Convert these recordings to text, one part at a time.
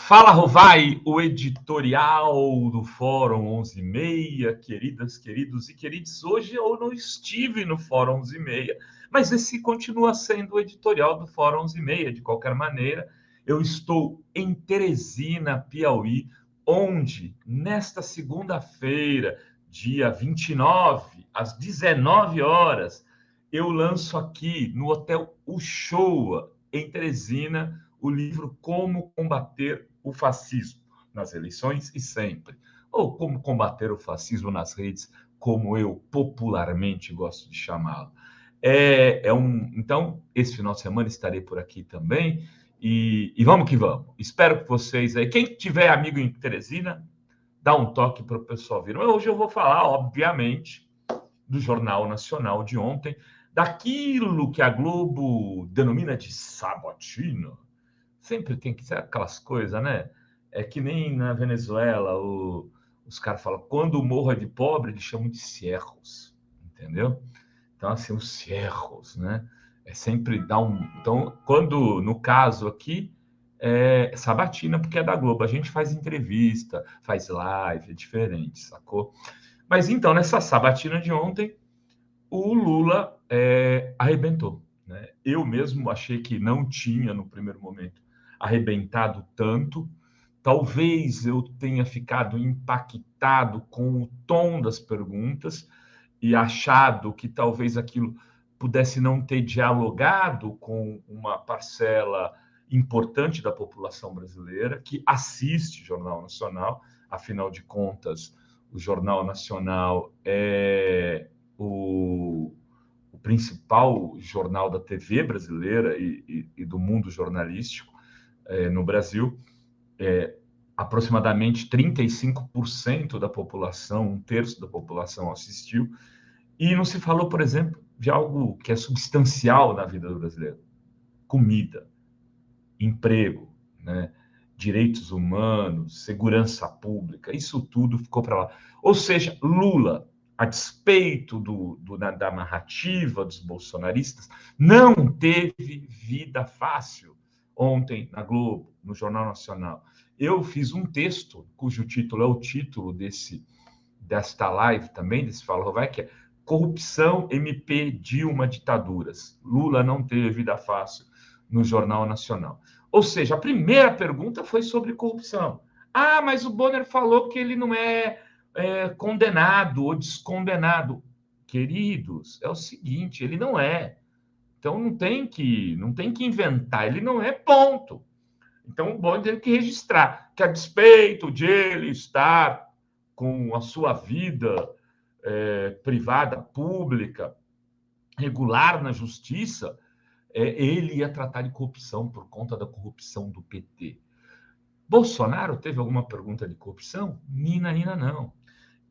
Fala, Rovai, o editorial do Fórum 11:30, queridas, queridos e queridos. Hoje eu não estive no Fórum 11:30, mas esse continua sendo o editorial do Fórum 11:30. De qualquer maneira, eu estou em Teresina, Piauí, onde, nesta segunda-feira, dia 29, às 19 horas, eu lanço aqui no Hotel Uchoa, em Teresina, o livro Como Combater o Fascismo nas Eleições e Sempre, ou Como Combater o Fascismo nas Redes, como eu popularmente gosto de chamá-lo. Então, esse final de semana estarei por aqui também, e vamos que vamos. Espero que vocês aí, quem tiver amigo em Teresina, dá um toque para o pessoal vir. Hoje eu vou falar, obviamente, do Jornal Nacional de ontem, daquilo que a Globo denomina de sabatina. Sempre tem que ser aquelas coisas, né? É que nem na Venezuela, os caras falam, quando o morro é de pobre, eles chamam de cerros, entendeu? Então, assim, os cerros, né? É sempre dar um... Então, quando, no caso aqui, é sabatina, porque é da Globo. A gente faz entrevista, faz live, é diferente, sacou? Mas, então, nessa sabatina de ontem, o Lula arrebentou, né? Eu mesmo achei que não tinha, no primeiro momento, arrebentado tanto. Talvez eu tenha ficado impactado com o tom das perguntas e achado que talvez aquilo pudesse não ter dialogado com uma parcela importante da população brasileira que assiste Jornal Nacional. Afinal de contas, o Jornal Nacional é o principal jornal da TV brasileira e do mundo jornalístico no Brasil. Aproximadamente 35% da população, um terço da população assistiu, e não se falou, por exemplo, de algo que é substancial na vida do brasileiro: comida, emprego, né? Direitos humanos, segurança pública, isso tudo ficou para lá. Ou seja, Lula, a despeito da narrativa dos bolsonaristas, não teve vida fácil ontem na Globo, no Jornal Nacional. Eu fiz um texto, cujo título é o título desta live também, desse Fala Rovai, que é Corrupção, MP, Dilma, Ditaduras. Lula não teve vida fácil no Jornal Nacional. Ou seja, a primeira pergunta foi sobre corrupção. Ah, mas o Bonner falou que ele não é condenado ou descondenado. Queridos, é o seguinte, ele não é. Então não tem que inventar, ele não é, ponto. Então o Bonner tem que registrar que, a despeito de ele estar com a sua vida privada, pública, regular na justiça, ele ia tratar de corrupção por conta da corrupção do PT. Bolsonaro teve alguma pergunta de corrupção? Nina, não.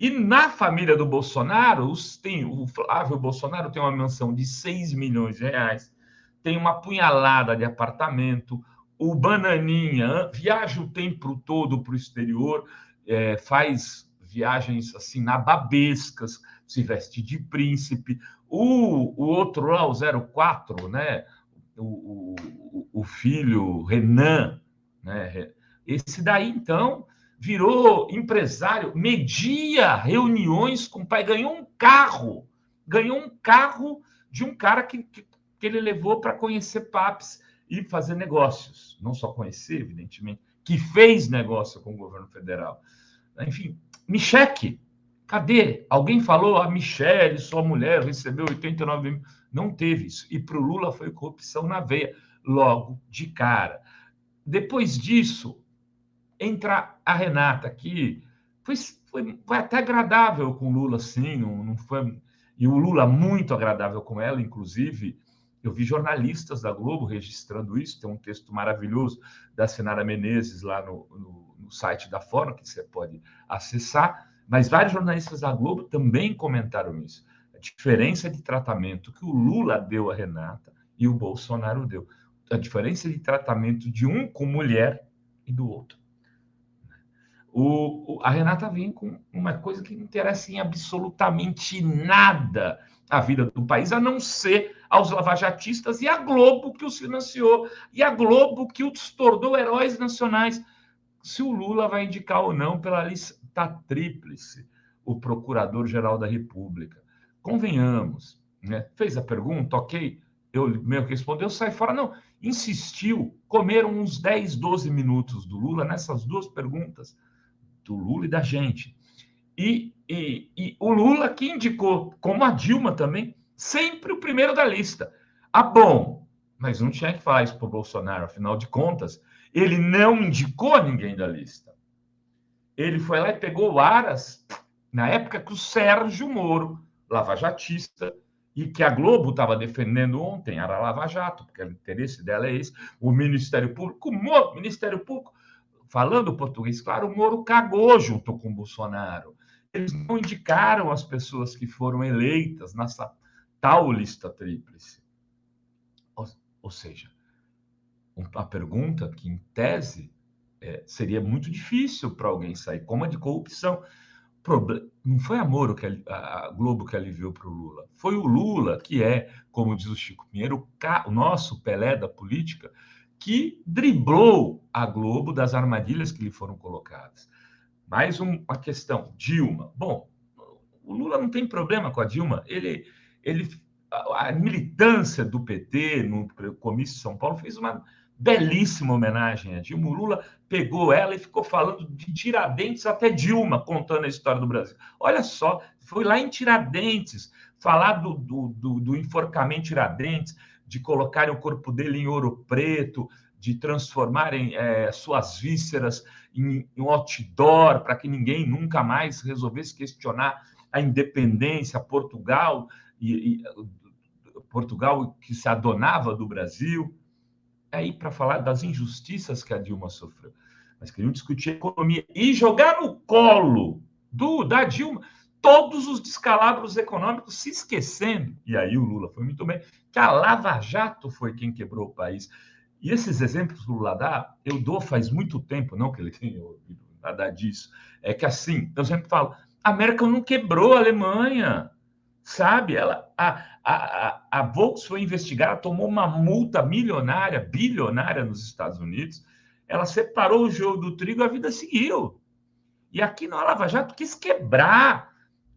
E na família do Bolsonaro, o Flávio Bolsonaro tem uma mansão de 6 milhões de reais, tem uma punhalada de apartamento, o Bananinha viaja o tempo todo para o exterior, faz viagens assim nababescas, se veste de príncipe. O outro lá, o 04, né? O filho Renan, né? Esse daí, então, virou empresário, media reuniões com o pai, ganhou um carro de um cara que ele levou para conhecer PAPs e fazer negócios. Não só conhecer, evidentemente, que fez negócio com o governo federal. Enfim, Michele, cadê? Alguém falou, a Michele, sua mulher, recebeu 89 mil. Não teve isso. E para o Lula foi corrupção na veia, logo de cara. Depois disso, entra a Renata, que foi até agradável com o Lula, sim, não foi... E o Lula muito agradável com ela, inclusive. Eu vi jornalistas da Globo registrando isso, tem um texto maravilhoso da Senara Menezes lá no site da Fórum, que você pode acessar, mas vários jornalistas da Globo também comentaram isso. A diferença de tratamento que o Lula deu a Renata e o Bolsonaro deu. A diferença de tratamento de um com mulher e do outro. A Renata vem com uma coisa que não interessa em absolutamente nada a vida do país, a não ser aos lavajatistas e a Globo que os financiou, e a Globo que os tornou heróis nacionais. se o Lula vai indicar ou não pela lista tríplice o Procurador-Geral da República. Convenhamos, né? Fez a pergunta, ok, eu meio que respondeu, sai fora. Não, insistiu, comeram uns 10, 12 minutos do Lula nessas duas perguntas, do Lula e da gente. E o Lula que indicou, como a Dilma também, sempre o primeiro da lista. Ah, bom, mas não tinha que falar isso para o Bolsonaro, afinal de contas, ele não indicou ninguém da lista. Ele foi lá e pegou o Aras, na época que o Sérgio Moro, lavajatista, e que a Globo estava defendendo ontem, era Lava Jato, porque o interesse dela é esse, o Ministério Público, o Ministério Público, falando português, claro, o Moro cagou junto com o Bolsonaro. Eles não indicaram as pessoas que foram eleitas nessa tal lista tríplice. Ou seja, uma pergunta que, em tese, seria muito difícil para alguém sair, como a de corrupção. Não foi a Moro, a Globo que aliviou para o Lula. Foi o Lula, que é, como diz o Chico Pinheiro, o nosso Pelé da política, que driblou a Globo das armadilhas que lhe foram colocadas. Mais uma questão, Dilma. Bom, o Lula não tem problema com a Dilma. A militância do PT no comício de São Paulo fez uma belíssima homenagem a Dilma. O Lula pegou ela e ficou falando de Tiradentes até Dilma, contando a história do Brasil. Olha só, foi lá em Tiradentes, falar do enforcamento Tiradentes, de colocarem o corpo dele em ouro preto, de transformarem suas vísceras em outdoor, para que ninguém nunca mais resolvesse questionar a independência, Portugal que se adonava do Brasil. Aí para falar das injustiças que a Dilma sofreu. Mas queriam discutir economia e jogar no colo da Dilma todos os descalabros econômicos, se esquecendo, e aí o Lula foi muito bem, que a Lava Jato foi quem quebrou o país. E esses exemplos que o Lula dá, eu dou faz muito tempo, não que ele tenha ouvido nada disso, é que assim, eu sempre falo, a América não quebrou a Alemanha, sabe? A Volkswagen foi investigada, tomou uma multa milionária, bilionária nos Estados Unidos, ela separou o joio do trigo, a vida seguiu. E aqui na Lava Jato quis quebrar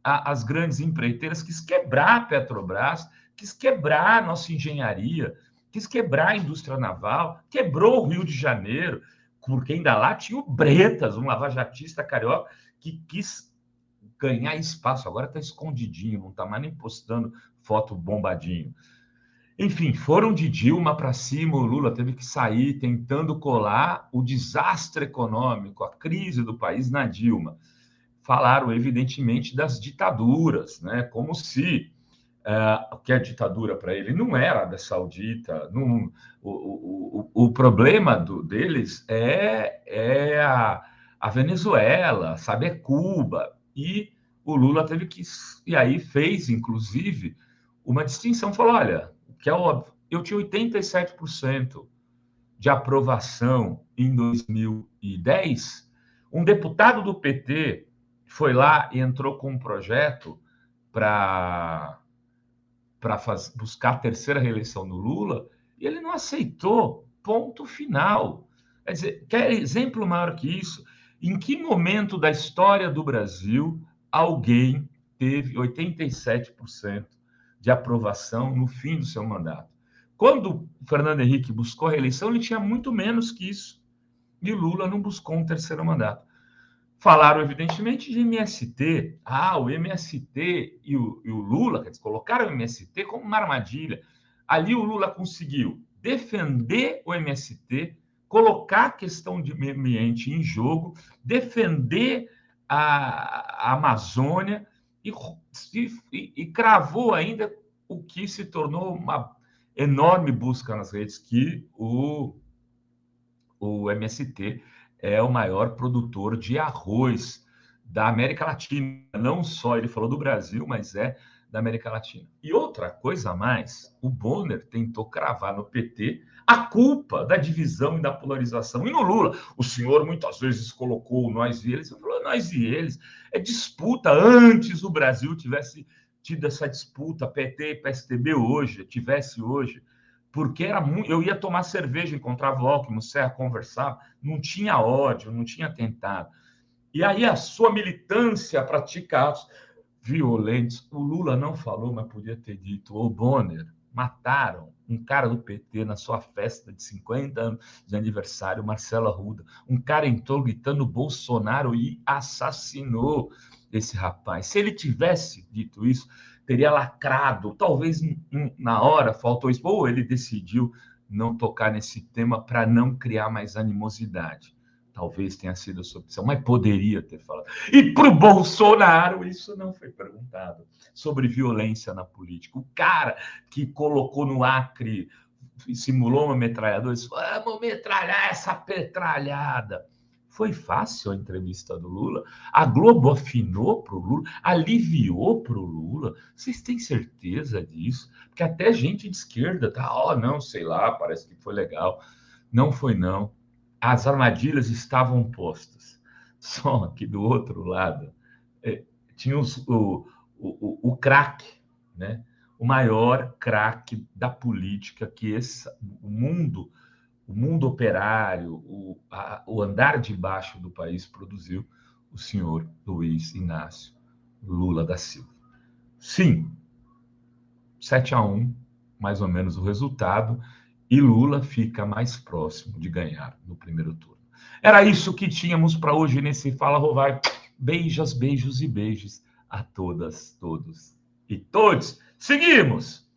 as grandes empreiteiras, quis quebrar a Petrobras, quis quebrar a nossa engenharia, quis quebrar a indústria naval, quebrou o Rio de Janeiro, porque ainda lá tinha o Bretas, um lavajatista carioca, que quis ganhar espaço. Agora está escondidinho, não está mais nem postando foto bombadinho. Enfim, foram de Dilma para cima, o Lula teve que sair tentando colar o desastre econômico, a crise do país na Dilma. Falaram, evidentemente, das ditaduras, né? Como se que a ditadura para ele não era a Arábia Saudita. O problema deles é a Venezuela, sabe? É Cuba. E o Lula teve que... E aí fez, inclusive, uma distinção. Falou, olha, que é óbvio, eu tinha 87% de aprovação em 2010. Um deputado do PT foi lá e entrou com um projeto para buscar a terceira reeleição do Lula, e ele não aceitou, ponto final. Quer dizer, quer exemplo maior que isso? Em que momento da história do Brasil alguém teve 87% de aprovação no fim do seu mandato? Quando o Fernando Henrique buscou a reeleição, ele tinha muito menos que isso. E o Lula não buscou um terceiro mandato. Falaram, evidentemente, de MST. O MST e o Lula, quer dizer, colocaram o MST como uma armadilha. Ali o Lula conseguiu defender o MST, colocar a questão de meio ambiente em jogo, defender a Amazônia e cravou ainda o que se tornou uma enorme busca nas redes, que o MST é o maior produtor de arroz da América Latina. Não só ele falou do Brasil, mas é da América Latina. E outra coisa a mais, o Bonner tentou cravar no PT a culpa da divisão e da polarização. E no Lula, o senhor muitas vezes colocou nós e eles. Eu falei, nós e eles. É disputa. Antes o Brasil tivesse tido essa disputa, PT e PSDB hoje, porque eu ia tomar cerveja, encontrava o Alckmin, Serra, conversava, não tinha ódio, não tinha atentado. E aí a sua militância pratica atos violentos. O Lula não falou, mas podia ter dito. O Bonner, mataram um cara do PT na sua festa de 50 anos de aniversário, Marcelo Arruda. Um cara entrou gritando Bolsonaro e assassinou esse rapaz. Se ele tivesse dito isso, teria lacrado. Talvez na hora faltou isso. Ou ele decidiu não tocar nesse tema para não criar mais animosidade. Talvez tenha sido a sua opção, mas poderia ter falado. E para o Bolsonaro, isso não foi perguntado. Sobre violência na política. O cara que colocou no Acre, simulou uma metralhadora, disse: vamos metralhar essa petralhada. Foi fácil a entrevista do Lula. A Globo afinou para o Lula, aliviou para o Lula. Vocês têm certeza disso? Porque até gente de esquerda tá, não, sei lá, parece que foi legal. Não foi, não. As armadilhas estavam postas. Só que do outro lado tinha o craque, né? O maior craque da política que o mundo operário, o andar de baixo do país produziu, o senhor Luiz Inácio Lula da Silva. Sim, 7-1, mais ou menos o resultado, e Lula fica mais próximo de ganhar no primeiro turno. Era isso que tínhamos para hoje nesse Fala Rovai. Beijos, beijos e beijos a todas, todos e todos. Seguimos!